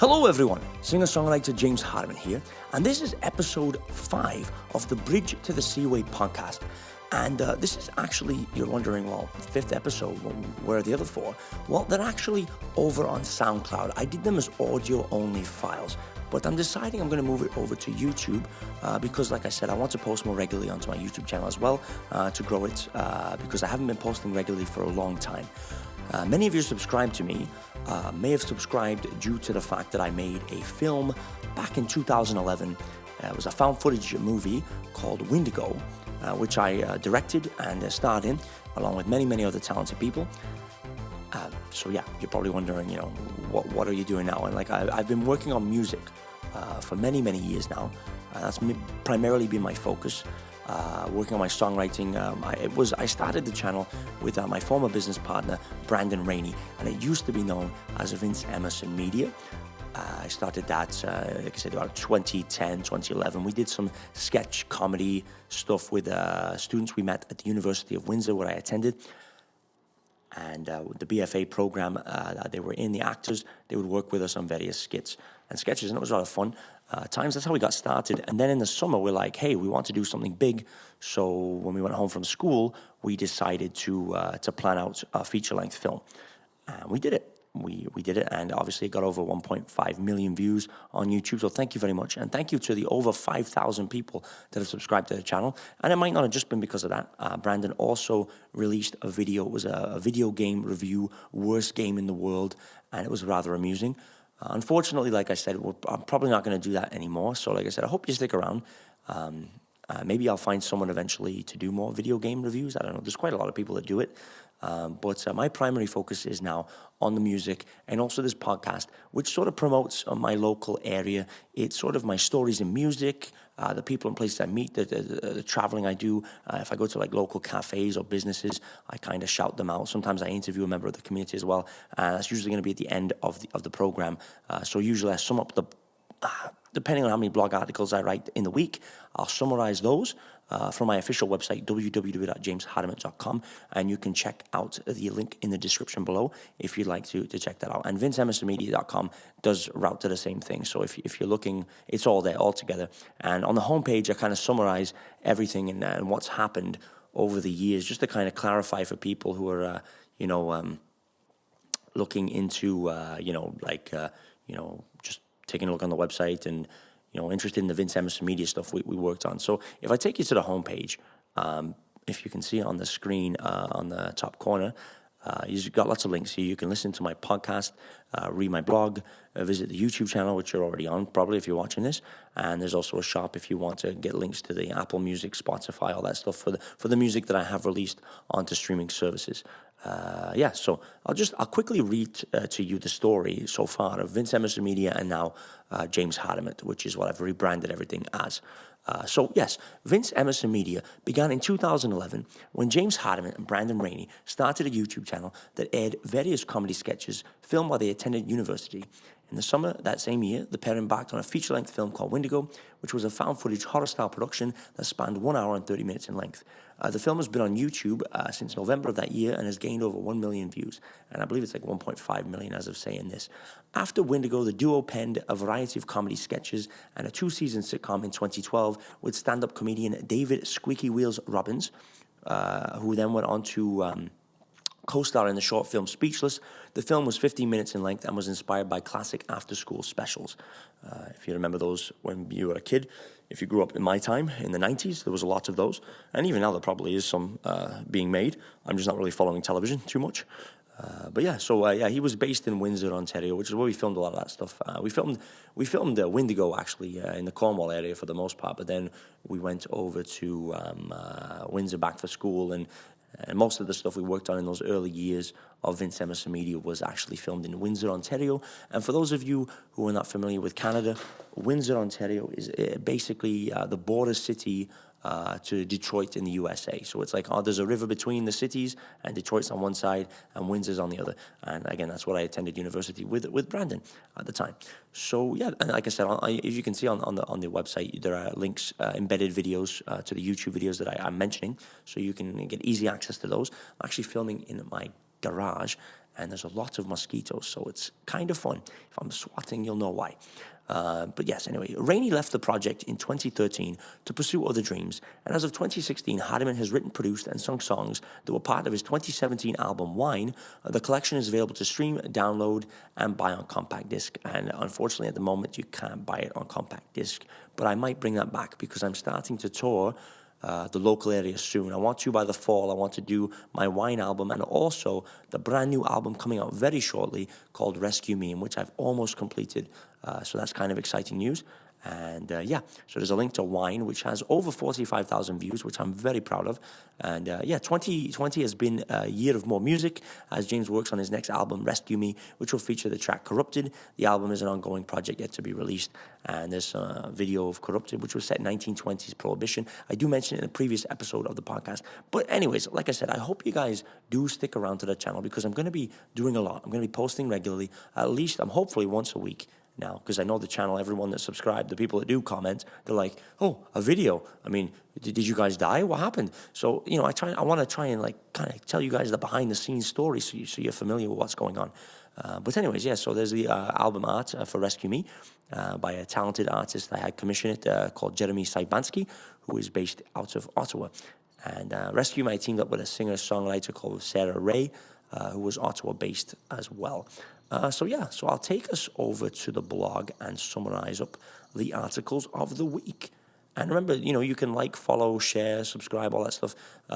Hello everyone, singer-songwriter James Hardiment here, and this is episode 5 of the Bridge to the Seaway podcast. And this is actually, you're wondering, well, 5th episode, where are the other 4? Well, they're actually over on SoundCloud. I did them as audio-only files, but I'm deciding I'm going to move it over to YouTube because, like I said, I want to post more regularly onto my YouTube channel as well to grow it because I haven't been posting regularly for a long time. Many of you subscribed to me may have subscribed due to the fact that I made a film back in 2011. It was a found footage movie called Wendigo, which I directed and starred in, along with many other talented people. So yeah, you're probably wondering, what are you doing now? And I've been working on music for many years now. That's primarily been my focus. Working on my songwriting. I started the channel with my former business partner, Brandon Rainey, and it used to be known as Vince Emerson Media. I started that, like I said, about 2010, 2011. We did some sketch comedy stuff with students we met at the University of Windsor, where I attended. And the BFA program that they were in, the actors, they would work with us on various skits and sketches, and it was a lot of fun. Times, that's how we got started. And then in the summer, we're like, hey, we want to do something big. So when we went home from school, we decided to plan out a feature-length film. And we did it. We did it, and obviously it got over 1.5 million views on YouTube, so thank you very much. And thank you to the over 5,000 people that have subscribed to the channel. And it might not have just been because of that. Brandon also released a video. It was a video game review, worst game in the world, and it was rather amusing. Unfortunately, like I said, I'm probably not going to do that anymore. So like I said, I hope you stick around. Maybe I'll find someone eventually to do more video game reviews. I don't know. There's quite a lot of people that do it. But my primary focus is now on the music and also this podcast, which sort of promotes my local area. It's sort of my stories in music, the people and places I meet, the traveling I do. If I go to local cafes or businesses, I kind of shout them out. Sometimes I interview a member of the community as well. That's usually going to be at the end of the program. So usually I sum up depending on how many blog articles I write in the week, I'll summarize those from my official website, www.jameshardiment.com, and you can check out the link in the description below if you'd like to check that out. And vinceemersonmedia.com does route to the same thing. So if you're looking, it's all there, all together. And on the homepage, I kind of summarize everything and what's happened over the years, just to kind of clarify for people who are, looking into, just taking a look on the website and, interested in the Vince Emerson Media stuff we worked on. So if I take you to the homepage, if you can see on the screen on the top corner, you've got lots of links here. You can listen to my podcast, read my blog, visit the YouTube channel, which you're already on, probably, if you're watching this. And there's also a shop if you want to get links to the Apple Music, Spotify, all that stuff for the music that I have released onto streaming services. So I'll quickly read to you the story so far of Vince Emerson Media and now James Hardiment, which is what I've rebranded everything as. Vince Emerson Media began in 2011 when James Hardiment and Brandon Rainey started a YouTube channel that aired various comedy sketches filmed while they attended university. In the summer that same year, the pair embarked on a feature-length film called Wendigo, which was a found-footage horror-style production that spanned 1 hour and 30 minutes in length. The film has been on YouTube since November of that year and has gained over 1 million views. And I believe it's 1.5 million as of saying this. After Wendigo, the duo penned a variety of comedy sketches and a 2-season sitcom in 2012 with stand-up comedian David Squeaky Wheels Robbins, who then went on to co-star in the short film Speechless. The film was 15 minutes in length and was inspired by classic after-school specials. If you remember those when you were a kid, if you grew up in my time, in the 90s, there was a lot of those. And even now there probably is some being made. I'm just not really following television too much. He was based in Windsor, Ontario, which is where we filmed a lot of that stuff. We filmed Wendigo, actually, in the Cornwall area for the most part, but then we went over to Windsor back for school, and most of the stuff we worked on in those early years of Vince Emerson Media was actually filmed in Windsor, Ontario. And for those of you who are not familiar with Canada, Windsor, Ontario is basically the border city to Detroit in the USA. So it's there's a river between the cities, and Detroit's on one side and Windsor's on the other. And again, that's what I attended university with Brandon at the time. So yeah, and like I said, as you can see on the website, there are links, embedded videos to the YouTube videos that I'm mentioning, so you can get easy access to those. I'm actually filming in my garage, and there's a lot of mosquitoes, so it's kind of fun. If I'm swatting, you'll know why. But yes, anyway, Rainey left the project in 2013 to pursue other dreams, and as of 2016, Hardiment has written, produced, and sung songs that were part of his 2017 album Wine. The collection is available to stream, download, and buy on compact disc, and unfortunately at the moment you can't buy it on compact disc, but I might bring that back because I'm starting to tour the local area soon. I want to, by the fall, I want to do my Wine album and also the brand new album coming out very shortly called Rescue Me, in which I've almost completed. So that's kind of exciting news. And yeah, so there's a link to Wine, which has over 45,000 views, which I'm very proud of. And yeah, 2020 has been a year of more music as James works on his next album, Rescue Me, which will feature the track Corrupted. The album is an ongoing project yet to be released. And there's a video of Corrupted, which was set in 1920s Prohibition. I do mention it in a previous episode of the podcast. But anyways, like I said, I hope you guys do stick around to the channel because I'm going to be doing a lot. I'm going to be posting regularly, at least I'm hopefully once a week now, because I know the channel, everyone that subscribed, the people that do comment, they're like, oh, a video. I mean, did you guys die? What happened? So, you know, I want to try and like kind of tell you guys the behind the scenes story so you're familiar with what's going on. But anyways, yeah, so there's the album art for Rescue Me by a talented artist I had commissioned it called Jeremy Saibansky, who is based out of Ottawa. And Rescue Me, I teamed up with a singer-songwriter called Sarah Ray, who was Ottawa-based as well. So yeah, so I'll take us over to the blog and summarize up the articles of the week. And remember, you know, you can like, follow, share, subscribe, all that stuff.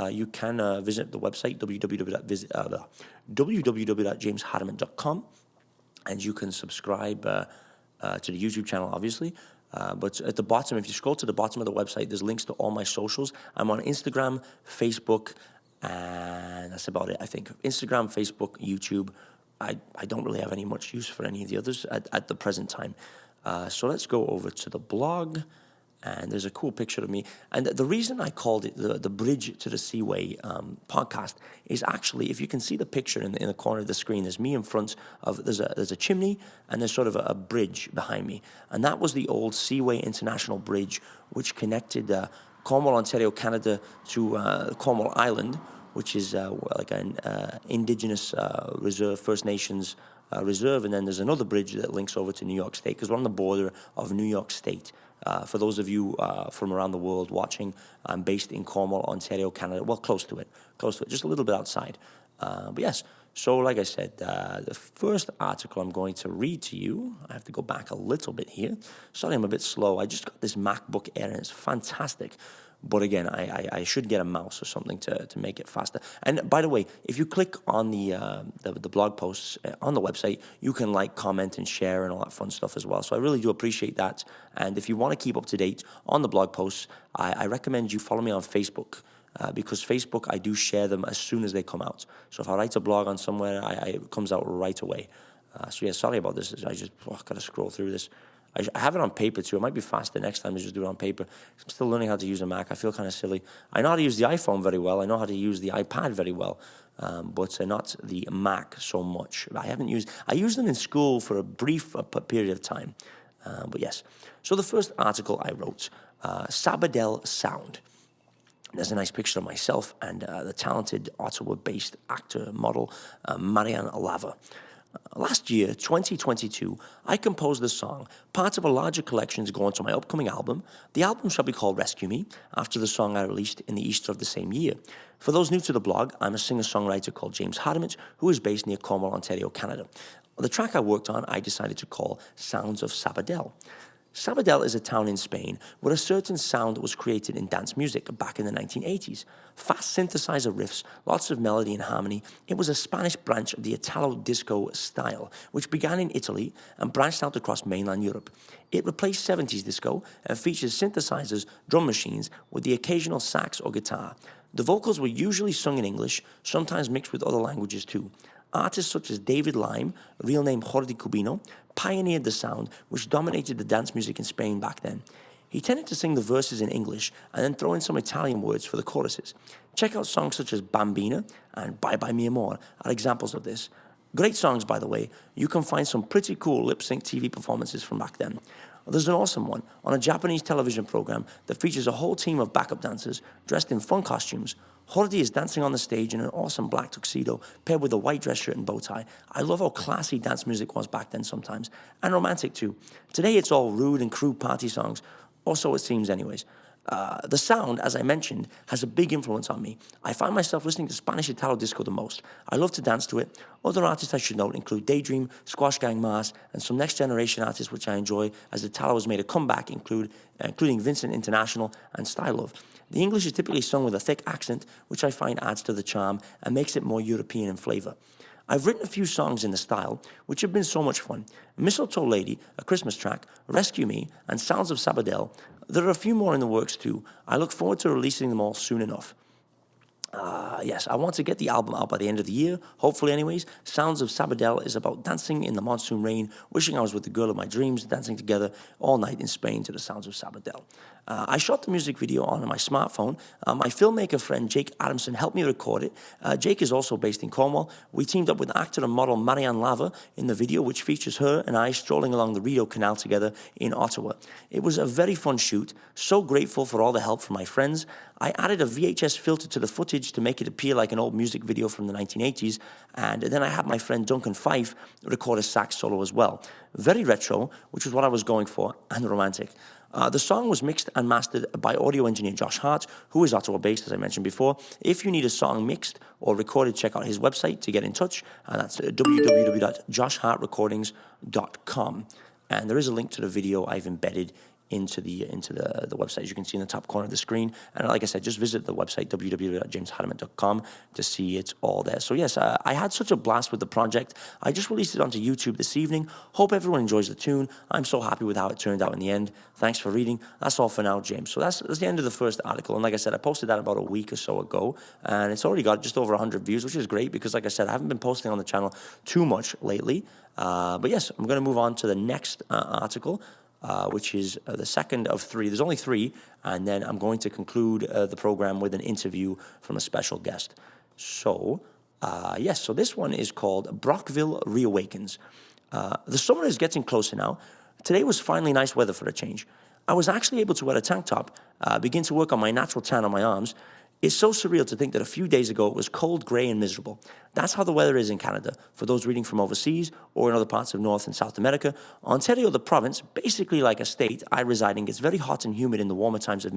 You can visit the website, www.jameshardiment.com, and you can subscribe to the YouTube channel, obviously. But at the bottom, if you scroll to the bottom of the website, there's links to all my socials. I'm on Instagram, Facebook, and that's about it, I think. Instagram, Facebook, YouTube. I don't really have any much use for any of the others at the present time. So let's go over to the blog, and there's a cool picture of me. And the reason I called it the Bridge to the Seaway podcast is actually, if you can see the picture in the corner of the screen, there's me in front of, there's a chimney, and there's sort of a bridge behind me. And that was the old Seaway International Bridge, which connected Cornwall, Ontario, Canada to Cornwall Island, which is like an Indigenous reserve, First Nations reserve. And then there's another bridge that links over to New York State, because we're on the border of New York State. For those of you from around the world watching, I'm based in Cornwall, Ontario, Canada. Well, close to it, just a little bit outside. But yes, so like I said, the first article I'm going to read to you, I have to go back a little bit here. Sorry, I'm a bit slow. I just got this MacBook Air, and it's fantastic. But again, I should get a mouse or something to make it faster. And by the way, if you click on the blog posts on the website, you can like, comment, and share and all that fun stuff as well. So I really do appreciate that. And if you want to keep up to date on the blog posts, I recommend you follow me on Facebook. Because Facebook, I do share them as soon as they come out. So if I write a blog on somewhere, it comes out right away. So yeah, sorry about this. I just got to scroll through this. I have it on paper too. It might be faster next time to just do it on paper. I'm still learning how to use a Mac. I feel kind of silly. I know how to use the iPhone very well. I know how to use the iPad very well, but not the Mac so much. I used them in school for a brief period of time. But yes. So the first article I wrote, Sabadell Sound. There's a nice picture of myself and the talented Ottawa-based actor, model, Marianne Lava. Last year, 2022, I composed the song, part of a larger collection to go onto my upcoming album. The album shall be called Rescue Me, after the song I released in the Easter of the same year. For those new to the blog, I'm a singer-songwriter called James Hardiment, who is based near Cornwall, Ontario, Canada. The track I worked on, I decided to call Sounds of Sabadell. Sabadell is a town in Spain where a certain sound was created in dance music back in the 1980s. Fast synthesizer riffs, lots of melody and harmony. It was a Spanish branch of the Italo disco style, which began in Italy and branched out across mainland Europe. It replaced 70s disco and features synthesizers, drum machines, with the occasional sax or guitar. The vocals were usually sung in English, sometimes mixed with other languages too. Artists such as David Lime, real name Jordi Cubino, pioneered the sound which dominated the dance music in Spain back then. He tended to sing the verses in English and then throw in some Italian words for the choruses. Check out songs such as Bambina and Bye Bye Mi Amor are examples of this. Great songs, by the way. You can find some pretty cool lip-sync TV performances from back then. There's an awesome one on a Japanese television program that features a whole team of backup dancers dressed in fun costumes. Holiday is dancing on the stage in an awesome black tuxedo paired with a white dress shirt and bow tie. I love how classy dance music was back then sometimes, and romantic too. Today it's all rude and crude party songs, or so it seems anyways. The sound, as I mentioned, has a big influence on me. I find myself listening to Spanish Italo disco the most. I love to dance to it. Other artists I should note include Daydream, Squash Gang Mars, and some next generation artists which I enjoy as Italo has made a comeback, including Vincent International and Style Love. The English is typically sung with a thick accent, which I find adds to the charm and makes it more European in flavour. I've written a few songs in the style, which have been so much fun. Mistletoe Lady, a Christmas track, Rescue Me, and Sounds of Sabadell. There are a few more in the works too. I look forward to releasing them all soon enough. Yes, I want to get the album out by the end of the year, hopefully anyways. Sounds of Sabadell is about dancing in the monsoon rain, wishing I was with the girl of my dreams, dancing together all night in Spain to the sounds of Sabadell. I shot the music video on my smartphone. My filmmaker friend Jake Adamson helped me record it. Jake is also based in Cornwall. We teamed up with actor and model Marianne Lava in the video, which features her and I strolling along the Rideau Canal together in Ottawa. It was a very fun shoot, so grateful for all the help from my friends. I added a VHS filter to the footage to make it appear like an old music video from the 1980s, and then I had my friend Duncan Fife record a sax solo as well. Very retro, which was what I was going for, and romantic. The song was mixed and mastered by audio engineer Josh Hart, who is Ottawa-based, as I mentioned before. If you need a song mixed or recorded, check out his website to get in touch. That's www.joshhartrecordings.com. And there is a link to the video I've embedded into the website, as you can see in the top corner of the screen. And like I said, just visit the website, www.jameshardiment.com, to see it's all there. So yes, I had such a blast with the project. I just released it onto YouTube this evening. Hope everyone enjoys the tune. I'm so happy with how it turned out in the end. Thanks for reading. That's all for now, James. So that's the end of the first article. And like I said, I posted that about a week or so ago, and it's already got just over 100 views, which is great because, like I said, I haven't been posting on the channel too much lately. But yes, I'm going to move on to the next article, which is the second of three. There's only three, and then I'm going to conclude the program with an interview from a special guest. So, yes, so this one is called Brockville Reawakens. The summer is getting closer now. Today was finally nice weather for a change. I was actually able to wear a tank top, begin to work on my natural tan on my arms. It's so surreal to think that a few days ago it was cold, grey, and miserable. That's how the weather is in Canada. For those reading from overseas or in other parts of North and South America, Ontario, the province, basically like a state I reside in, gets very hot and humid in the warmer times of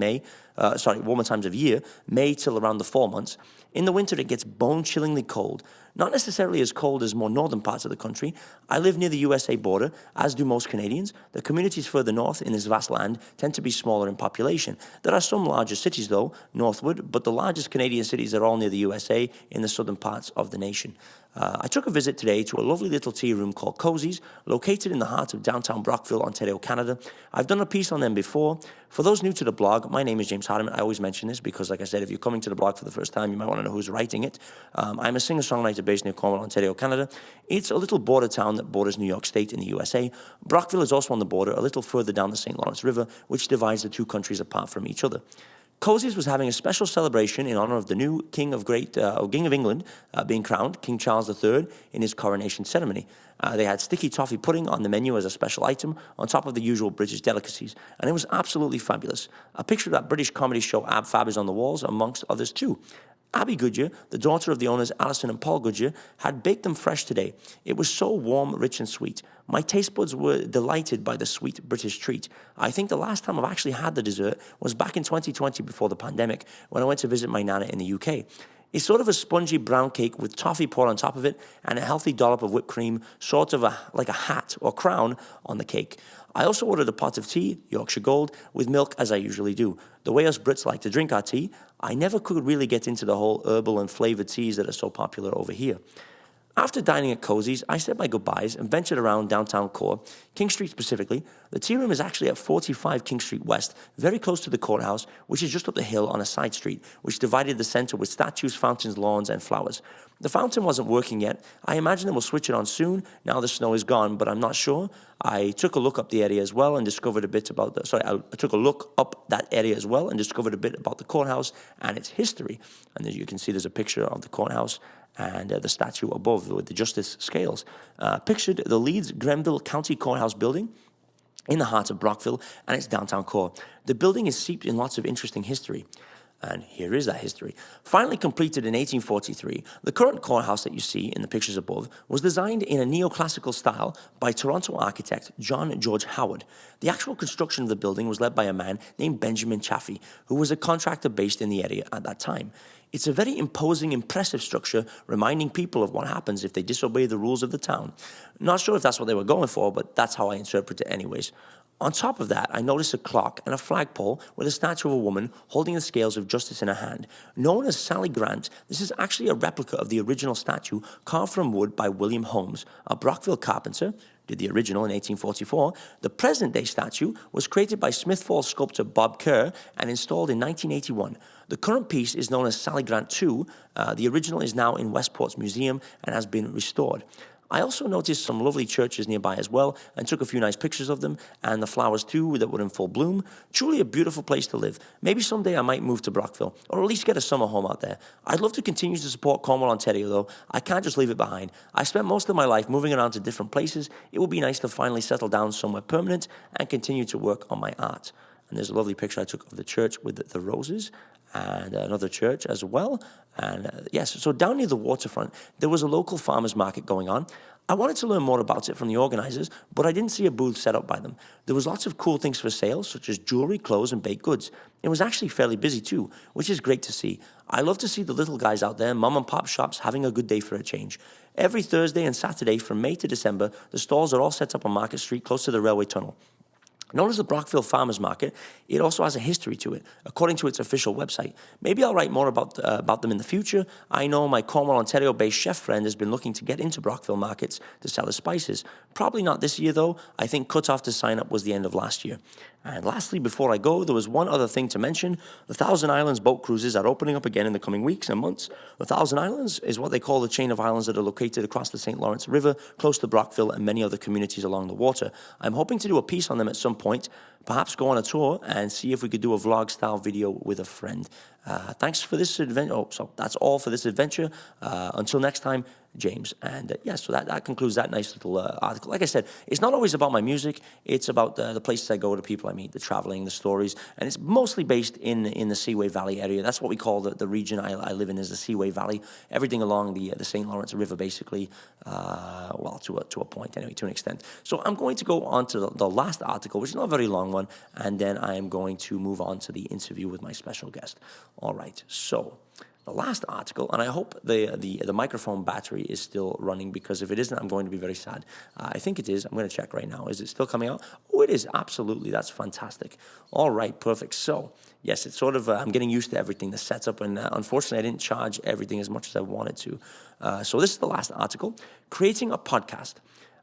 year, May till around the fall months. In the winter, it gets bone-chillingly cold. Not necessarily as cold as more northern parts of the country. I live near the USA border, as do most Canadians. The communities further north in this vast land tend to be smaller in population. There are some larger cities, though, northward, but the largest Canadian cities are all near the USA in the southern parts of the nation. I took a visit today to a lovely little tea room called Cozy's, located in the heart of downtown Brockville, Ontario, Canada. I've done a piece on them before. For those new to the blog, my name is James Hardiment. I always mention this because, like I said, if you're coming to the blog for the first time, you might want to know who's writing it. I'm a singer-songwriter based near Cornwall, Ontario, Canada. It's a little border town that borders New York State in the USA. Brockville is also on the border, a little further down the St. Lawrence River, which divides the two countries apart from each other. Cozy's was having a special celebration in honor of the new King of England being crowned, King Charles III, in his coronation ceremony. They had sticky toffee pudding on the menu as a special item on top of the usual British delicacies, and it was absolutely fabulous. A picture of that British comedy show Ab Fab is on the walls, amongst others too. Abby Goodyear, the daughter of the owners Alison and Paul Goodyear, had baked them fresh today. It was so warm, rich, and sweet. My taste buds were delighted by the sweet British treat. I think the last time I've actually had the dessert was back in 2020 before the pandemic, when I went to visit my nana in the UK. It's sort of a spongy brown cake with toffee poured on top of it and a healthy dollop of whipped cream, sort of like a hat or crown on the cake. I also ordered a pot of tea, Yorkshire Gold, with milk as I usually do. The way us Brits like to drink our tea, I never could really get into the whole herbal and flavoured teas that are so popular over here. After dining at Cozy's, I said my goodbyes and ventured around downtown core, King Street specifically. The tea room is actually at 45 King Street West, very close to the courthouse, which is just up the hill on a side street, which divided the center with statues, fountains, lawns, and flowers. The fountain wasn't working yet. I imagine they will switch it on soon, now the snow is gone, but I'm not sure. I took a look up the area as well and discovered a bit about I took a look up that area as well and discovered a bit about the courthouse and its history. And as you can see, there's a picture of the courthouse and the statue above with the justice scales. Pictured the Leeds Grenville County Courthouse building. in the heart of Brockville and its downtown core. The building is steeped in lots of interesting history. And here is that history. Finally completed in 1843, the current courthouse that you see in the pictures above was designed in a neoclassical style by Toronto architect John George Howard. The actual construction of the building was led by a man named Benjamin Chaffee, who was a contractor based in the area at that time. It's a very imposing, impressive structure, reminding people of what happens if they disobey the rules of the town. Not sure if that's what they were going for, but that's how I interpret it anyways. On top of that, I noticed a clock and a flagpole with a statue of a woman holding the scales of justice in her hand. Known as Sally Grant, this is actually a replica of the original statue carved from wood by William Holmes, a Brockville carpenter, did the original in 1844. The present-day statue was created by Smith Falls sculptor Bob Kerr and installed in 1981. The current piece is known as Sally Grant II. The original is now in Westport's museum and has been restored. I also noticed some lovely churches nearby as well and took a few nice pictures of them, and the flowers too that were in full bloom. Truly a beautiful place to live. Maybe someday I might move to Brockville, or at least get a summer home out there. I'd love to continue to support Cornwall, Ontario though. I can't just leave it behind. I spent most of my life moving around to different places. It would be nice to finally settle down somewhere permanent and continue to work on my art. And there's a lovely picture I took of the church with the roses and another church as well. And yes, so down near the waterfront, there was a local farmers market going on. I wanted to learn more about it from the organizers, but I didn't see a booth set up by them. There was lots of cool things for sale, such as jewelry, clothes, and baked goods. It was actually fairly busy too, which is great to see. I love to see the little guys out there, mom and pop shops, having a good day for a change. Every Thursday and Saturday from May to December, the stalls are all set up on Market Street close to the railway tunnel. Known as the Brockville Farmers Market, it also has a history to it, according to its official website. Maybe I'll write more about them in the future. I know my Cornwall, Ontario-based chef friend has been looking to get into Brockville markets to sell his spices. Probably not this year, though. I think cutoff to sign up was the end of last year. And lastly, before I go, there was one other thing to mention. The Thousand Islands boat cruises are opening up again in the coming weeks and months. The Thousand Islands is what they call the chain of islands that are located across the St. Lawrence River, close to Brockville and many other communities along the water. I'm hoping to do a piece on them at some point, perhaps go on a tour and see if we could do a vlog-style video with a friend. Thanks for this adventure. Oh, so that's all for this adventure. Until next time, James. And so that concludes that nice little article. Like I said, it's not always about my music. It's about the places I go, the people I meet, the traveling, the stories. And it's mostly based in the Seaway Valley area. That's what we call the region I live in, is the Seaway Valley. Everything along the St. Lawrence River, basically, to a point, anyway, to an extent. So I'm going to go on to the last article, which is not a very long one, and then I am going to move on to the interview with my special guest. All right, so the last article, and I hope the microphone battery is still running, because if it isn't, I'm going to be very sad. I think it is. I'm going to check right now. Is it still coming out? Oh, it is. Absolutely. That's fantastic. All right, perfect. So, yes, it's sort of, I'm getting used to everything, the setup, and unfortunately, I didn't charge everything as much as I wanted to. So this is the last article, creating a podcast.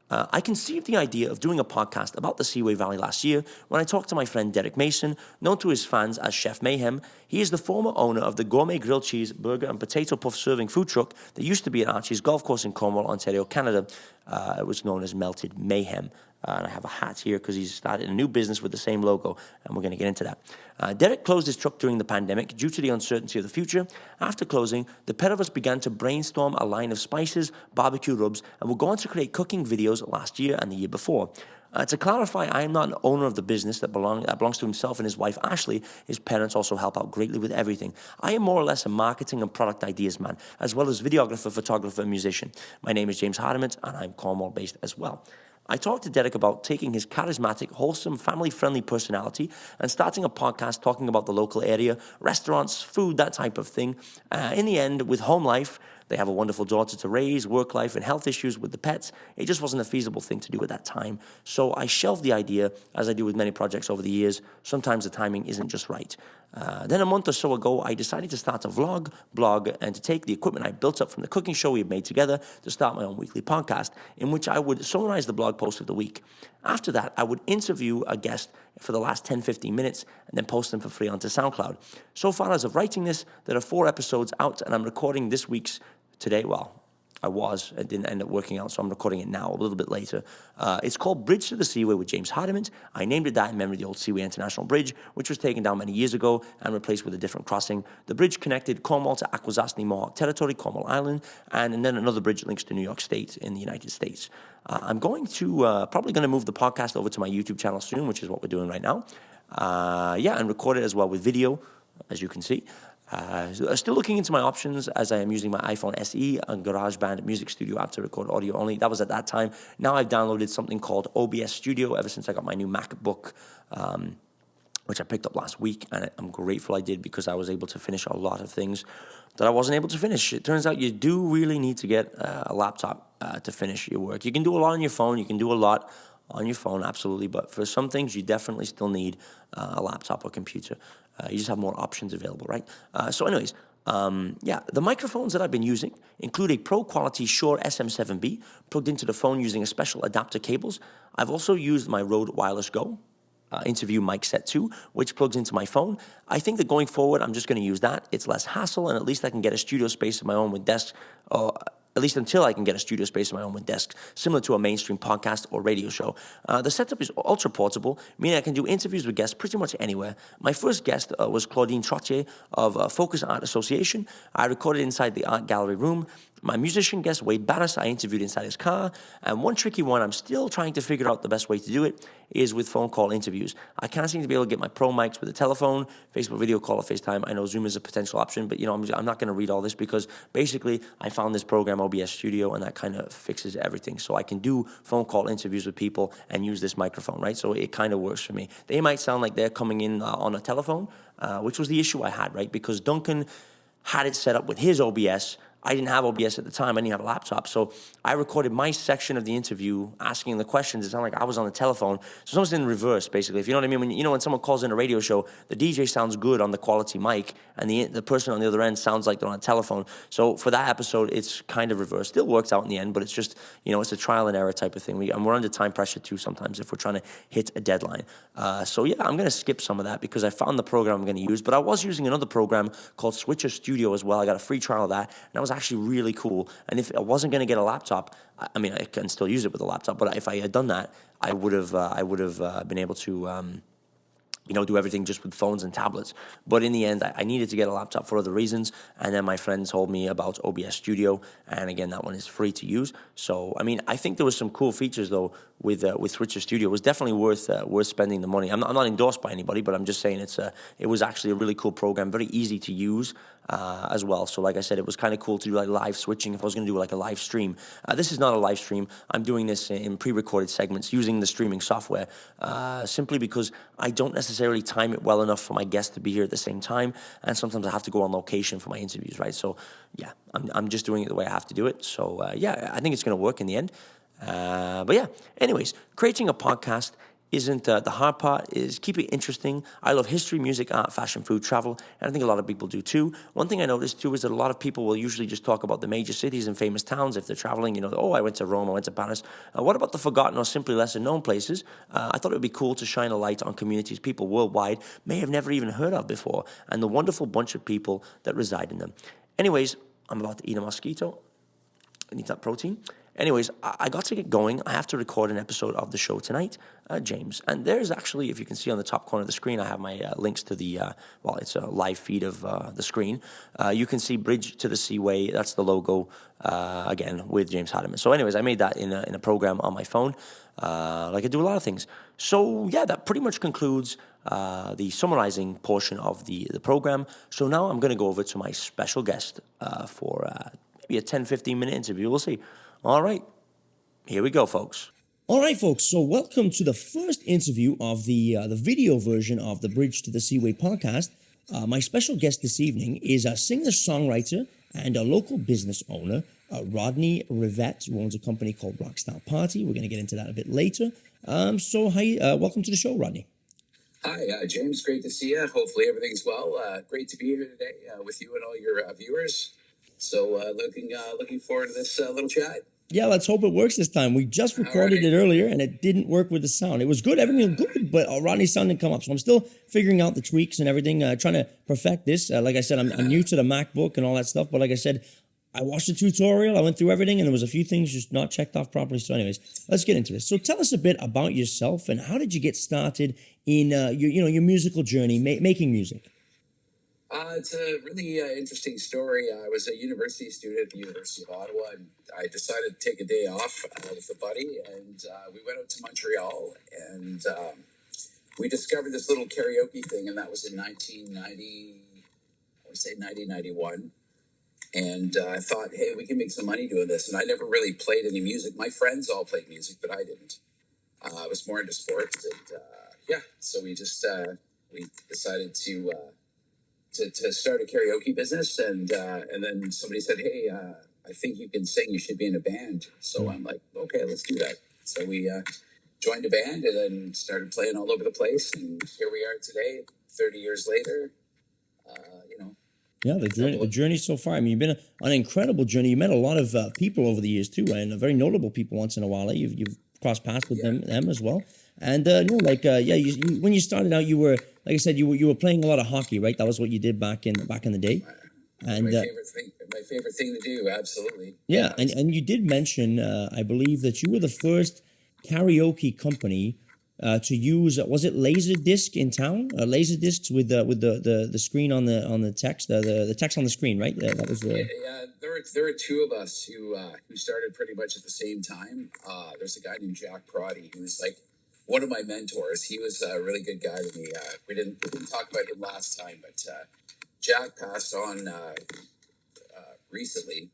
I conceived the idea of doing a podcast about the Seaway Valley last year when I talked to my friend Derek Mason, known to his fans as Chef Mayhem. He is the former owner of the gourmet grilled cheese, burger, and potato puff serving food truck that used to be at Archie's Golf Course in Cornwall, Ontario, Canada. It was known as Melted Mayhem. And I have a hat here because he's started a new business with the same logo, and we're going to get into that. Derek closed his truck during the pandemic due to the uncertainty of the future. After closing, the pair of us began to brainstorm a line of spices, barbecue rubs, and we'll go on to create cooking videos last year and the year before. To clarify, I am not an owner of the business that belongs to himself and his wife, Ashley. His parents also help out greatly with everything. I am more or less a marketing and product ideas man, as well as videographer, photographer, and musician. My name is James Hardiment, and I'm Cornwall-based as well. I talked to Derek about taking his charismatic, wholesome, family-friendly personality and starting a podcast talking about the local area, restaurants, food, that type of thing. In the end, with home life, they have a wonderful daughter to raise, work life, and health issues with the pets. It just wasn't a feasible thing to do at that time. So I shelved the idea, as I do with many projects over the years. Sometimes the timing isn't just right. Then a month or so ago, I decided to start a blog, and to take the equipment I built up from the cooking show we had made together to start my own weekly podcast, in which I would summarize the blog post of the week. After that, I would interview a guest for the last 10-15 minutes and then post them for free onto SoundCloud. So far, as of writing this, there are 4 episodes out, and I'm recording this week's today. Well, It didn't end up working out, so I'm recording it now a little bit later. It's called Bridge to the Seaway with James Hardiment. I named it that in memory of the old Seaway International Bridge, which was taken down many years ago and replaced with a different crossing. The bridge connected Cornwall to Akwesasne Mohawk Territory, Cornwall Island, and then another bridge links to New York State in the United States. I'm probably going to move the podcast over to my YouTube channel soon, which is what we're doing right now. And record it as well with video, as you can see. Still looking into my options as I am using my iPhone SE and GarageBand music studio app to record audio only. That was at that time. Now I've downloaded something called OBS Studio ever since I got my new MacBook, which I picked up last week, and I'm grateful I did because I was able to finish a lot of things that I wasn't able to finish. It turns out you do really need to get a laptop to finish your work. You can do a lot on your phone. You can do a lot on your phone, absolutely, but for some things, you definitely still need a laptop or computer. You just have more options available, right? The microphones that I've been using include a pro-quality Shure SM7B plugged into the phone using a special adapter cables. I've also used my Rode Wireless Go interview mic set 2, which plugs into my phone. I think that going forward, I'm just going to use that. It's less hassle, and at least I can get a studio space of my own with desks, at least until I can get a studio space of my own with desks, similar to a mainstream podcast or radio show. The setup is ultra portable, meaning I can do interviews with guests pretty much anywhere. My first guest was Claudine Trottier of Focus Art Association. I recorded inside the art gallery room. My musician guest, Wade Barris, I interviewed inside his car. And one tricky one, I'm still trying to figure out the best way to do it, is with phone call interviews. I can't seem to be able to get my pro mics with a telephone, Facebook video call or FaceTime. I know Zoom is a potential option, but I'm not going to read all this because basically I found this program, OBS Studio, and that kind of fixes everything. So I can do phone call interviews with people and use this microphone, right? So it kind of works for me. They might sound like they're coming in on a telephone, which was the issue I had, right? Because Duncan had it set up with his OBS. I didn't have OBS at the time. I didn't have a laptop. So I recorded my section of the interview asking the questions. It sounded like I was on the telephone. So it's almost in reverse, basically. If you know what I mean? When someone calls in a radio show, the DJ sounds good on the quality mic, and the person on the other end sounds like they're on a telephone. So for that episode, it's kind of reversed. Still works out in the end, but it's just, it's a trial and error type of thing. We're under time pressure, too, sometimes if we're trying to hit a deadline. I'm going to skip some of that because I found the program I'm going to use. But I was using another program called Switcher Studio as well. I got a free trial of that, and that was actually really cool. And if I wasn't going to get a laptop, I can still use it with a laptop, but if I had done that, I would have been able to do everything just with phones and tablets. But in the end, I needed to get a laptop for other reasons. And then my friend told me about OBS Studio. And again, that one is free to use. So, I think there was some cool features, though, with Switcher Studio. It was definitely worth spending the money. I'm not endorsed by anybody, but I'm just saying it was actually a really cool program, very easy to use as well. So like I said, it was kind of cool to do like live switching if I was going to do like a live stream. This is not a live stream. I'm doing this in pre-recorded segments using the streaming software simply because I don't necessarily time it well enough for my guests to be here at the same time. And sometimes I have to go on location for my interviews, right? So yeah, I'm just doing it the way I have to do it. So I think it's going to work in the end. Anyways, creating a podcast isn't the hard part. Is keep it interesting. I love history, music, art, fashion, food, travel, and I think a lot of people do too. One thing I noticed too is that a lot of people will usually just talk about the major cities and famous towns if they're traveling. I went to Rome, I went to Paris. What about the forgotten or simply lesser known places? I thought it would be cool to shine a light on communities people worldwide may have never even heard of before, and the wonderful bunch of people that reside in them. Anyways, I'm about to eat a mosquito. I need that protein. Anyways, I got to get going. I have to record an episode of the show tonight, James. And there's actually, if you can see on the top corner of the screen, I have my links to the, it's a live feed of the screen. You can see Bridge to the Seaway. That's the logo, again, with James Hardiment. So anyways, I made that in a program on my phone, like I do a lot of things. So yeah, that pretty much concludes the summarizing portion of the program. So now I'm going to go over to my special guest for maybe a 10, 15-minute interview. We'll see. All right, here we go, folks. All right, folks, so welcome to the first interview of the video version of the Bridge to the Seaway podcast. My special guest this evening is a singer-songwriter and a local business owner, Rodney Rivette, who owns a company called Rockstar Party. We're going to get into that a bit later. Welcome to the show, Rodney. Hi, James. Great to see you. Hopefully everything's well. Great to be here today with you and all your viewers. So looking forward to this little chat. Yeah, let's hope it works this time. We just recorded it earlier, and it didn't work with the sound. It was good, everything was good, but Rodney's sound didn't come up. So I'm still figuring out the tweaks and everything, trying to perfect this. Like I said, I'm new to the MacBook and all that stuff, but like I said, I watched the tutorial, I went through everything, and there was a few things just not checked off properly. So, anyways, let's get into this. So, tell us a bit about yourself and how did you get started in your musical journey, making music? It's a really interesting story. I was a university student at the University of Ottawa, and I decided to take a day off with a buddy, and we went out to Montreal, and we discovered this little karaoke thing, and that was in 1990, I would say 1991. And I thought, hey, we can make some money doing this. And I never really played any music. My friends all played music, but I didn't. I was more into sports, and so we just we decided to start a karaoke business, and then somebody said, hey, I think you can sing. You should be in a band. So I'm like, okay, let's do that. So we joined a band and then started playing all over the place, and here we are today, 30 years later. Yeah, the journey so far. I mean, you've been on an incredible journey. You met a lot of people over the years too, and very notable people once in a while. You've crossed paths with them as well. And when you started out, you were, like I said, you were playing a lot of hockey, right? That was what you did back in the day. And my favorite thing to do, absolutely. Yeah, and you did mention, I believe, that you were the first karaoke company to use, was it Laserdisc in town? Laserdiscs with the screen on the text, the text on the screen, right? That was the. Yeah, there were two of us who started pretty much at the same time. There's a guy named Jack Proddy who was like one of my mentors. He was a really good guy to me. We didn't talk about him last time, but Jack passed on recently.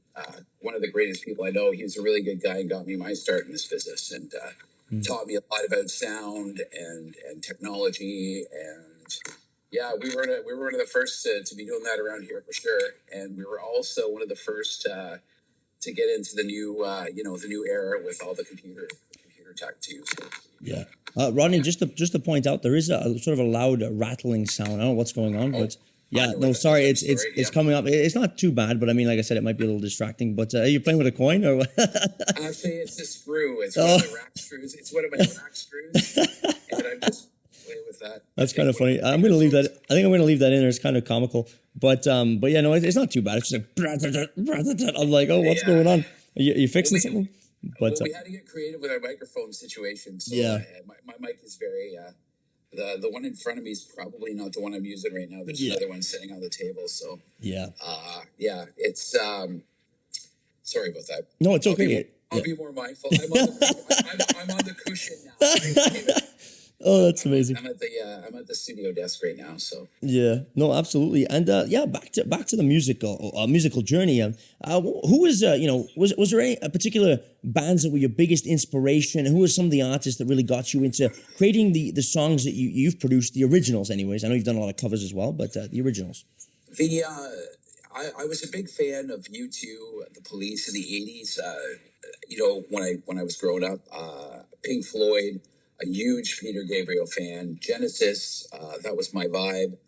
One of the greatest people I know. He was a really good guy and got me my start in this business, and taught me a lot about sound and technology. And yeah, we were one of the first to be doing that around here for sure. And we were also one of the first to get into the new the new era with all the computer tech too. So, yeah. Rodney, just to point out, there is a sort of a loud rattling sound. I don't know what's going on, but yeah, no, sorry, it's coming up. It's not too bad, but I mean, like I said, it might be a little distracting. But are you playing with a coin or what? Actually, it's a screw. It's one of the rack screws. It's one of my rack screws, and I'm just playing with that. That's kind of funny. I'm going to leave that. I think I'm going to leave that in there. It's kind of comical, but yeah, no, it's not too bad. It's just like I'm like, oh, what's going on? Are you fixing something? But we had to get creative with our microphone situation. So yeah, my mic is very. The one in front of me is probably not the one I'm using right now. There's another one sitting on the table. So yeah, it's sorry about that. No, it's okay. I'll be more mindful. I'm on the cushion now. Oh, that's amazing. I'm at the studio desk right now. So yeah, no, absolutely. And back to the musical journey. Who was was there any particular bands that were your biggest inspiration? And who were some of the artists that really got you into creating the songs that you've produced, the originals? Anyways, I know you've done a lot of covers as well, but the originals. I was a big fan of U2, the Police in the '80s. When I was growing up, Pink Floyd. A huge Peter Gabriel fan. Genesis, that was my vibe.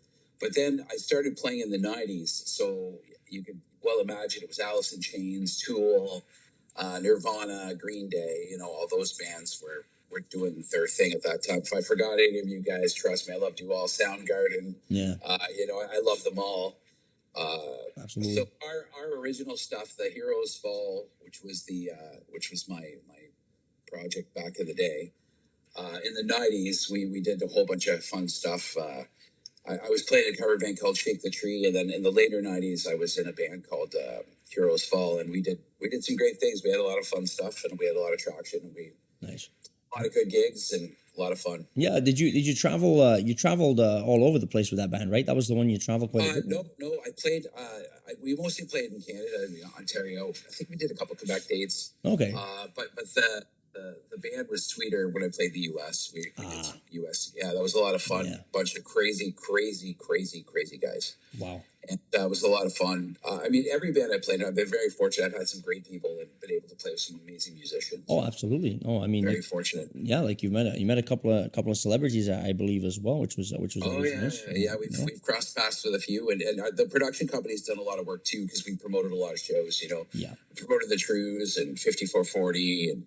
But then I started playing in the 90s, so you could well imagine it was Alice in Chains, Tool, Nirvana, Green Day, all those bands were doing their thing at that time. If I forgot any of you guys, trust me, I loved you all. Soundgarden, I love them all. Absolutely. So our original stuff, The Heroes Fall, which was my project back in the day. In the 90s, we did a whole bunch of fun stuff. I was playing a cover band called Shake the Tree, and then in the later 90s, I was in a band called Heroes Fall, and we did some great things. We had a lot of fun stuff, and we had a lot of traction, and nice. A lot of good gigs and a lot of fun. Yeah, did you travel? You traveled all over the place with that band, right? That was the one you traveled quite a bit. No, I played. We mostly played in Canada, Ontario. I think we did a couple Quebec dates. Okay. But the band was sweeter when I played the U.S. We did U.S. Yeah, that was a lot of fun. Yeah. Bunch of crazy guys. Wow. And that was a lot of fun. Every band I played, I've been very fortunate. I've had some great people and been able to play with some amazing musicians. Oh, absolutely. Oh, very fortunate. Yeah, like you met a couple of celebrities, I believe, as well, which was nice. Yeah, we've crossed paths with a few, and the production company's done a lot of work too because we promoted a lot of shows. Yeah, we promoted the Trues and 5440 and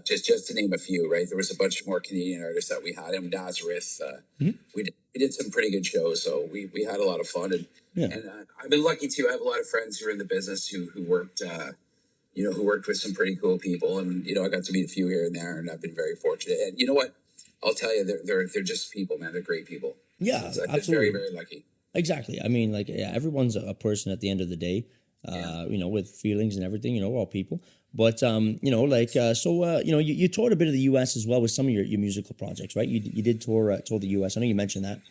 just to name a few, right? There was a bunch more Canadian artists that we had. In Nazareth, we did some pretty good shows, so we had a lot of fun. And Yeah. I've been lucky too. I have a lot of friends who are in the business who worked who worked with some pretty cool people, and I got to meet a few here and there, and I've been very fortunate. And you know what? I'll tell you, they're just people, man. They're great people. Yeah, I've been absolutely. very lucky. Exactly. I mean, like, yeah, everyone's a person at the end of the day, with feelings and everything, we're all people. But, you toured a bit of the U.S. as well with some of your musical projects, right? You did tour the U.S. I know you mentioned that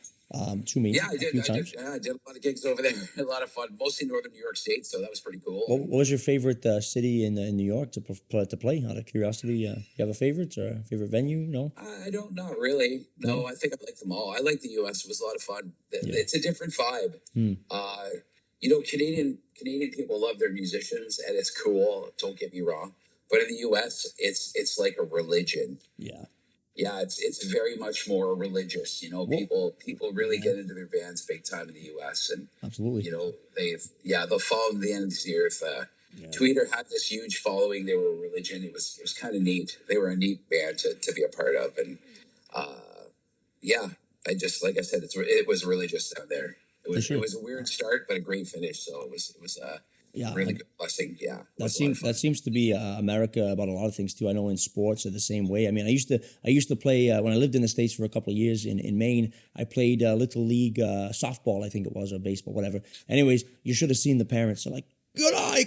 to me Yeah, I a did. few times. I did a lot of gigs over there. A lot of fun, mostly northern New York State. So that was pretty cool. What was your favorite city in New York to play? Out of curiosity, you have a favorite or a favorite venue? No? I don't, not really. No, I think I like them all. I like the U.S. It was a lot of fun. It's a different vibe. Canadian people love their musicians, and it's cool. Don't get me wrong, but in the U.S., it's like a religion. Yeah. Yeah, it's very much more religious. People really get into their bands big time in the U.S. and Absolutely. they'll follow the end of the earth. Tweeter had this huge following. They were a religion. It was kind of neat. They were a neat band to be a part of, and I just, like I said, it was religious down there. It was a weird start, but a great finish. So it was really good blessing. Yeah, that seems to be America about a lot of things too. I know in sports are the same way. I mean, I used to play when I lived in the States for a couple of years in Maine. I played little league softball, I think it was, or baseball, whatever. Anyways, you should have seen the parents. They're like, good eye,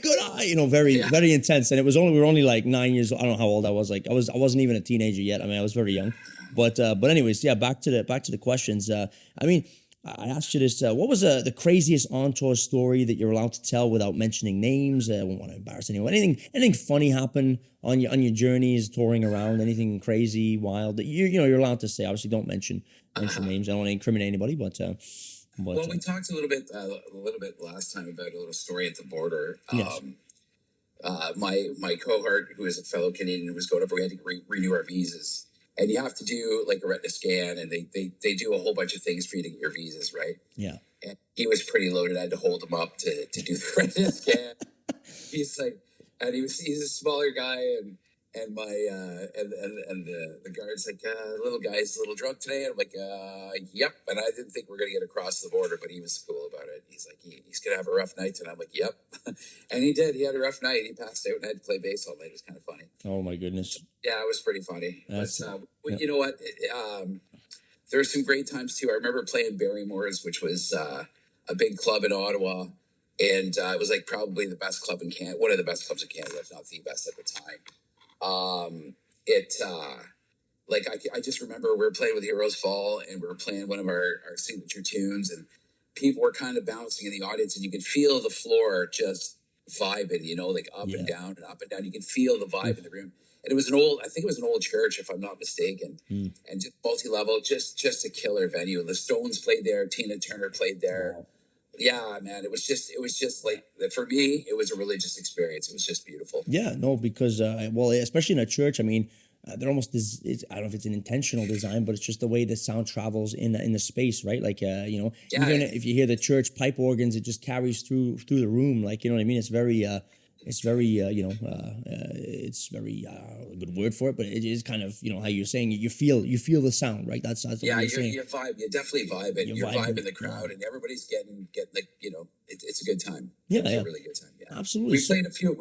very intense. And we were only like 9 years old. I don't know how old I was. Like I wasn't even a teenager yet. I mean, I was very young. But anyways, yeah. Back to the questions. I mean, I asked you this. What was the craziest on-tour story that you're allowed to tell without mentioning names? I won't want to embarrass anyone. Anything funny happen on your journeys touring around? Anything crazy, wild that you're allowed to say? Obviously, don't mention names. I don't want to incriminate anybody, but well, we talked a little bit last time about a little story at the border. Yes. My cohort, who is a fellow Canadian, was going over. We had to renew our visas. And you have to do like a retina scan, and they do a whole bunch of things for you to get your visas, right? Yeah. And he was pretty loaded. I had to hold him up to do the retina scan. He's like, and he's a smaller guy, and my and the guard's like, little guy's a little drunk today. And I'm like, yep. And I didn't think we are gonna get across the border, but he was cool about it. He's like, he's gonna have a rough night, and I'm like, yep. And he did. He had a rough night. He passed out, and I had to play bass all night. It was kind of funny. Oh my goodness. Yeah, it was pretty funny. You know what? There were some great times too. I remember playing Barrymore's, which was a big club in Ottawa. And it was like probably the best club in Canada, one of the best clubs in Canada, if not the best at the time. I just remember we were playing with Heroes Fall, and we were playing one of our signature tunes, and people were kind of bouncing in the audience, and you could feel the floor just vibing, like up and down and up and down. You could feel the vibe in the room. And it was I think it was an old church, if I'm not mistaken, and just multi-level, just a killer venue. The Stones played there, Tina Turner played there. Wow. Yeah, man, it was just like, for me, it was a religious experience. It was just beautiful. Yeah, no, because especially in a church, I mean, they're almost I don't know if it's an intentional design, but it's just the way the sound travels in the space, right? Like even if you hear the church pipe organs, it just carries through the room, like, you know what I mean? It's very it's very a good word for it, but it is kind of, how you're saying it, you feel the sound, right? That's what you're saying. You vibe, you definitely vibe it. You're vibing the crowd, and everybody's getting like, it's a good time. It's a really good time. Yeah, absolutely. We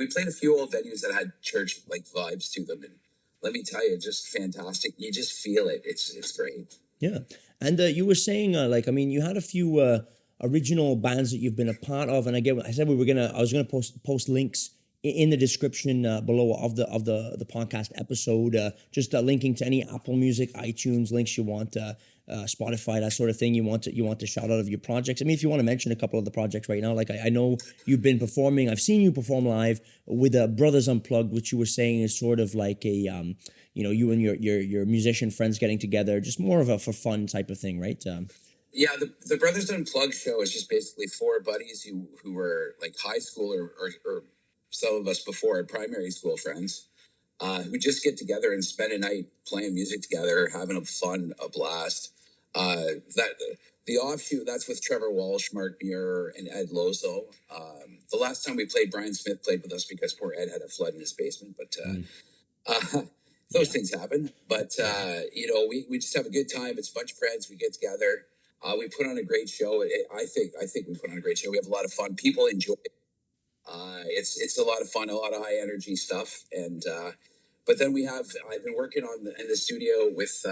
played a few old venues that had church like vibes to them, and let me tell you, just fantastic. You just feel it. It's great. Yeah, and you were saying you had a few original bands that you've been a part of, and I said I was gonna post links in the description below of the podcast episode, just linking to any Apple Music, iTunes links you want, Spotify, that sort of thing you want to shout out of your projects. I mean, if you want to mention a couple of the projects right now, like I know you've been performing, I've seen you perform live with Brothers Unplugged, which you were saying is sort of like a you and your musician friends getting together, just more of a for fun type of thing, right? Yeah, the Brothers Unplugged show is just basically four buddies who were like high school or some of us before primary school friends, who just get together and spend a night playing music together, having a blast. The offshoot, that's with Trevor Walsh, Mark Muir, and Ed Lozo. The last time we played, Brian Smith played with us because poor Ed had a flood in his basement. But those Yeah. things happen. But, Yeah. we just have a good time. It's a bunch of friends. We get together. We put on a great show. I think we put on a great show. We have a lot of fun. People enjoy it. It's a lot of fun, a lot of high energy stuff. And, but then I've been working in the studio with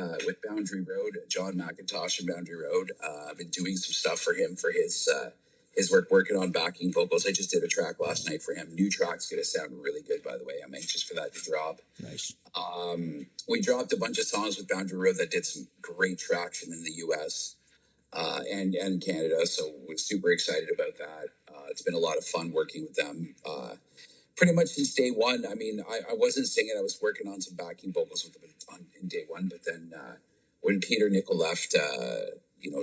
Boundary Road, John McIntosh and Boundary Road. I've been doing some stuff for him for his work, working on backing vocals. I just did a track last night for him. New track's going to sound really good, by the way. I'm anxious for that to drop. Nice. We dropped a bunch of songs with Boundary Road that did some great traction in the U.S. And Canada, so we're super excited about that. It's been a lot of fun working with them. Pretty much since day one. I mean, I wasn't singing. I was working on some backing vocals with them in day one. But then when Peter Nickel left,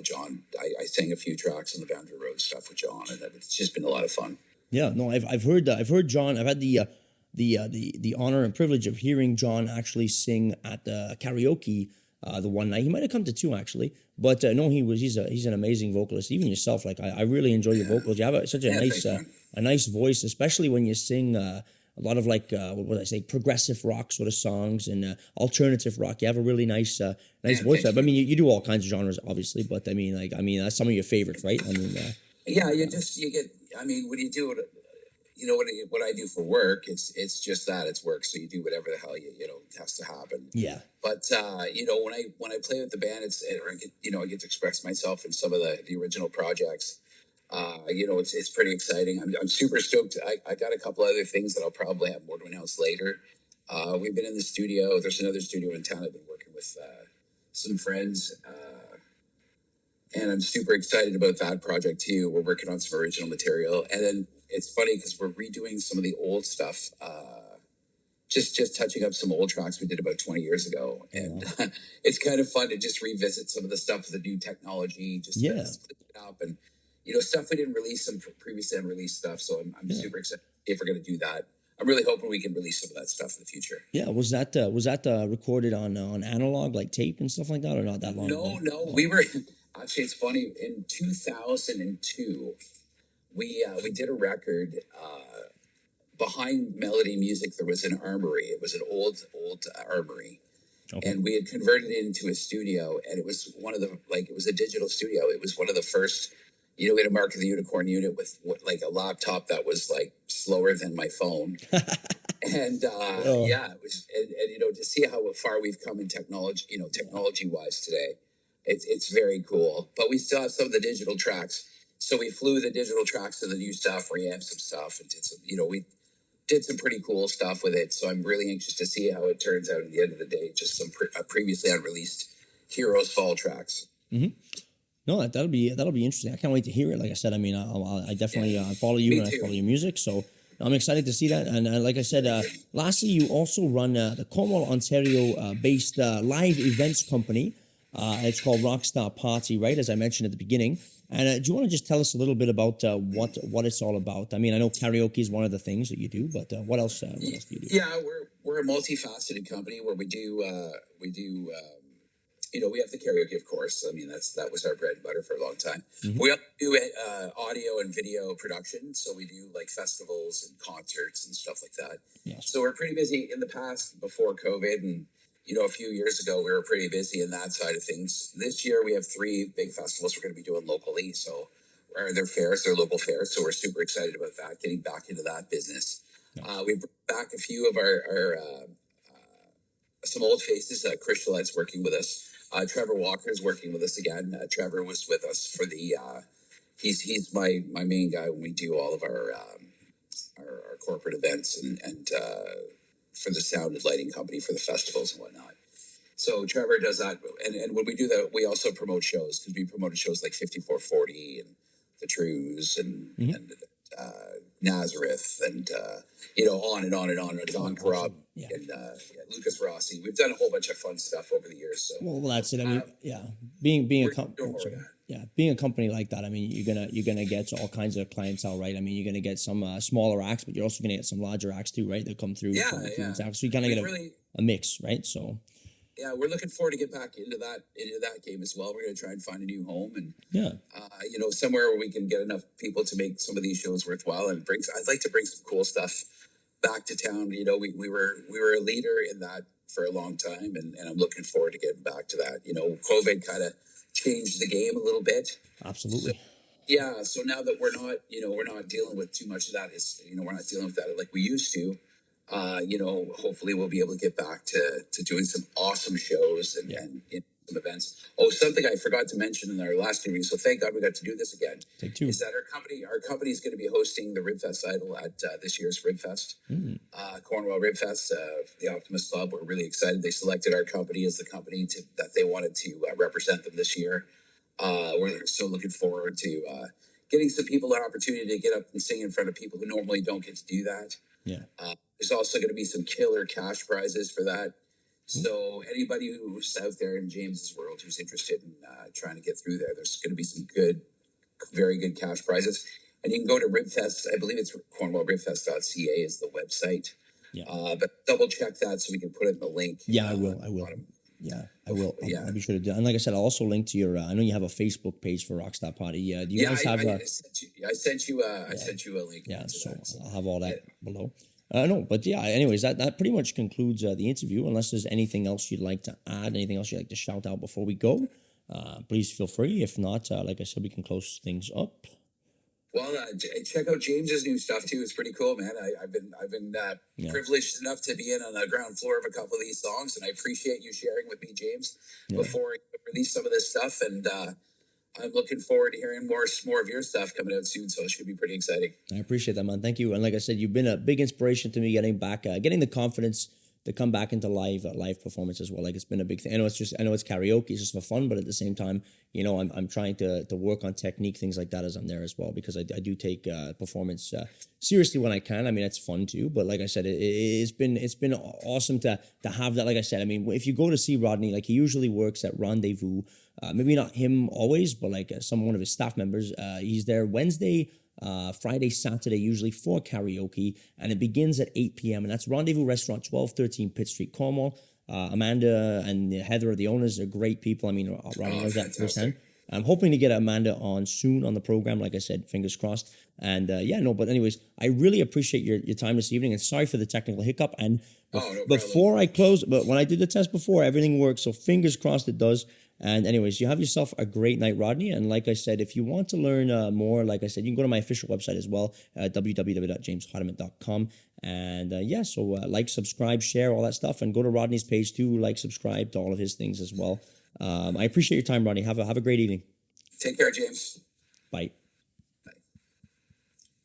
John, I sang a few tracks on the Boundary Road stuff with John, and it's just been a lot of fun. Yeah, no, I've heard John. I've had the honor and privilege of hearing John actually sing at the karaoke the one night. He might have come to two actually, but no, he's an amazing vocalist. Even yourself, like I really enjoy your vocals. You have such a nice voice, especially when you sing a lot of like what would I say, progressive rock sort of songs and alternative rock. You have a really nice voice. I mean, you do all kinds of genres, obviously, but I mean, that's some of your favorites, right? I mean, you get. I mean, when you do it, what I do for work, it's just that, it's work. So you do whatever the hell has to happen. Yeah. But when I play with the band, I get to express myself in some of the original projects. It's pretty exciting. I'm super stoked. I got a couple other things that I'll probably have more to announce later. We've been in the studio. There's another studio in town I've been working with some friends. And I'm super excited about that project too. We're working on some original material. And then it's funny because we're redoing some of the old stuff. Just touching up some old tracks we did about 20 years ago. And it's kind of fun to just revisit some of the stuff with the new technology, just split it up and, stuff we didn't release, some previously unreleased stuff. So I'm super excited if we're going to do that. I'm really hoping we can release some of that stuff in the future. Yeah, was that recorded on analog, like tape and stuff like that, or not that long ago? No. We were actually. It's funny. In 2002, we did a record. Behind Melody Music, there was an armory. It was an old armory, and we had converted it into a studio. And it was it was a digital studio. It was one of the first. We had a Mark of the Unicorn unit with a laptop that was like slower than my phone. And it was, and to see how far we've come in technology, technology wise today, it's very cool. But we still have some of the digital tracks, so we flew the digital tracks to the new stuff, reamped some stuff, and did some, we did some pretty cool stuff with it. So I'm really anxious to see how it turns out at the end of the day. Just some previously unreleased Heroes Fall tracks. Mm-hmm. No, that'll be interesting. I can't wait to hear it. Like I said, I mean, I definitely follow you and I follow your music, so I'm excited to see that. And like I said, lastly, you also run the Cornwall, Ontario-based live events company. It's called Rockstar Party, right? As I mentioned at the beginning. And do you want to just tell us a little bit about what it's all about? I mean, I know karaoke is one of the things that you do, but what else? What else do you do? Yeah, we're a multifaceted company where we do. We have the karaoke, of course. I mean, that was our bread and butter for a long time. Mm-hmm. We do audio and video production, so we do like festivals and concerts and stuff like that. Yes. So we're pretty busy in the past before COVID, and a few years ago we were pretty busy in that side of things. This year we have 3 big festivals we're going to be doing locally. So they're local fairs. So we're super excited about that, getting back into that business. Nice. We brought back a few of our some old faces. Crystalite's working with us. Trevor Walker's working with us again. Trevor was with us for the. He's my main guy when we do all of our corporate events and for the sound and lighting company for the festivals and whatnot. So Trevor does that, and when we do that, we also promote shows because we promoted shows like 5440 and the Trues and Nazareth and on and on and on. Don Carab and Lucas Rossi. We've done a whole bunch of fun stuff over the years. So well, that's it. I mean, being a company like that, I mean, you're gonna get all kinds of clientele, right? I mean, you're gonna get some smaller acts, but you're also gonna get some larger acts too, right? That come through. So you kind of get a mix, right? So. Yeah, we're looking forward to get back into that game as well. We're going to try and find a new home and somewhere where we can get enough people to make some of these shows worthwhile and I'd like to bring some cool stuff back to town. We were a leader in that for a long time, and I'm looking forward to getting back to that. You know, COVID kind of changed the game a little bit. Absolutely. Yeah, so now that we're not dealing with too much of that, we're not dealing with that like we used to. Hopefully we'll be able to get back to doing some awesome shows and some events. Oh, something I forgot to mention in our last interview, so thank God we got to do this again. Take two. Is that our company is going to be hosting the Ribfest Idol at this year's Ribfest, Cornwall Ribfest, the Optimist Club. We're really excited. They selected our company as the company that they wanted to represent them this year. We're so looking forward to getting some people an opportunity to get up and sing in front of people who normally don't get to do that. Yeah. There's also going to be some killer cash prizes for that. So anybody who's out there in James's world who's interested in trying to get through there's going to be some very good cash prizes. And you can go to Ribfest. I believe it's cornwallribfest.ca is the website. Yeah. But double check that so we can put it in the link. Yeah, I will. Yeah, I will. I'll be sure to do it. And like I said, I'll also link to your. I know you have a Facebook page for Rockstar Party. Do you guys have? I sent you a link. Yeah, so I'll have all that below. No, but yeah. Anyways, that pretty much concludes the interview. Unless there's anything else you'd like to add, anything else you'd like to shout out before we go, please feel free. If not, like I said, we can close things up. Well, check out James's new stuff too. It's pretty cool, man. I've been privileged enough to be in on the ground floor of a couple of these songs, and I appreciate you sharing with me, James, before you release some of this stuff. And I'm looking forward to hearing more of your stuff coming out soon. So it should be pretty exciting. I appreciate that, man. Thank you. And like I said, you've been a big inspiration to me getting the confidence to come back into live performance as well. Like, it's been a big thing. I know it's karaoke, it's just for fun, but at the same time, I'm trying to work on technique, things like that as I'm there as well, because I do take performance seriously when I can. I mean, it's fun too, but like I said, it's been awesome to have that. Like I said, I mean, if you go to see Rodney, like, he usually works at Rendezvous, maybe not him always, but like one of his staff members, he's there Wednesday, Friday, Saturday, usually for karaoke, and it begins at 8 p.m. and that's Rendezvous Restaurant, 1213 Pitt Street, Cornwall. Amanda and Heather, the owners, are great people. I mean, Rodney knows that firsthand. I'm hoping to get Amanda on soon on the program. Like I said, fingers crossed. And but anyways, I really appreciate your time this evening, and sorry for the technical hiccup. And before I close, but when I did the test before, everything worked. So fingers crossed it does. And anyways, you have yourself a great night, Rodney. And like I said, if you want to learn more, like I said, you can go to my official website as well, www.jameshardiment.com. And so like, subscribe, share, all that stuff. And go to Rodney's page too, like, subscribe to all of his things as well. I appreciate your time, Rodney. Have a great evening. Take care, James. Bye.